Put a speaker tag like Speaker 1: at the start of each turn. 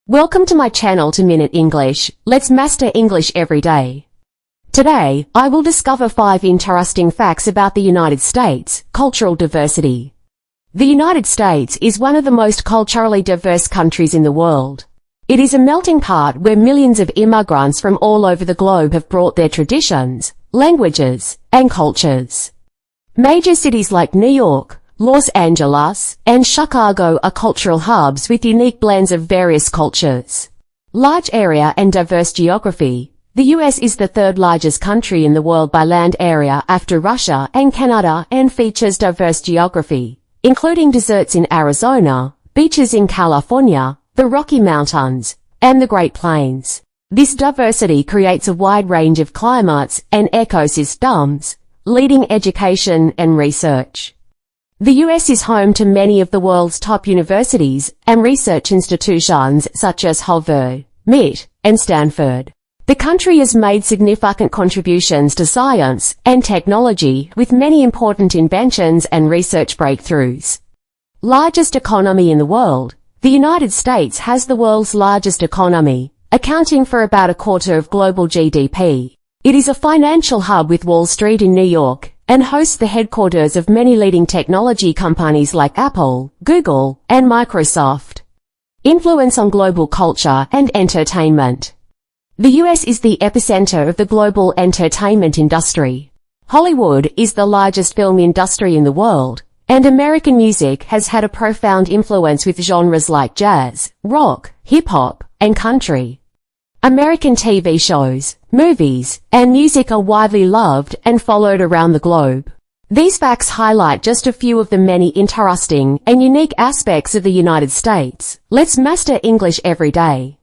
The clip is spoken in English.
Speaker 1: Welcome to my channel to Minute English. Let's master English every day. Today, I will discover 5 interesting facts about the United States, cultural diversity. The United States is one of the most culturally diverse countries in the world. It is a melting pot where millions of immigrants from all over the globe have brought their traditions, languages, and cultures. Major cities like New York, Los Angeles, and Chicago are cultural hubs with unique blends of various cultures. Large area and diverse geography. The US is the third largest country in the world by land area after Russia and Canada and features diverse geography, including deserts in Arizona, beaches in California, the Rocky Mountains, and the Great Plains. This diversity creates a wide range of climates and ecosystems, leading education and research. The US is home to many of the world's top universities and research institutions such as Harvard, MIT, and Stanford. The country has made significant contributions to science and technology with many important inventions and research breakthroughs. Largest economy in the world. The United States has the world's largest economy, accounting for about a quarter of global GDP. It is a financial hub with Wall Street in New York, and hosts the headquarters of many leading technology companies like Apple, Google, and Microsoft. Influence on global culture and entertainment. The US is the epicenter of the global entertainment industry. Hollywood is the largest film industry in the world, and American music has had a profound influence with genres like jazz, rock, hip-hop, and country. American TV shows, movies, and music are widely loved and followed around the globe. These facts highlight just a few of the many interesting and unique aspects of the United States. Let's master English every day.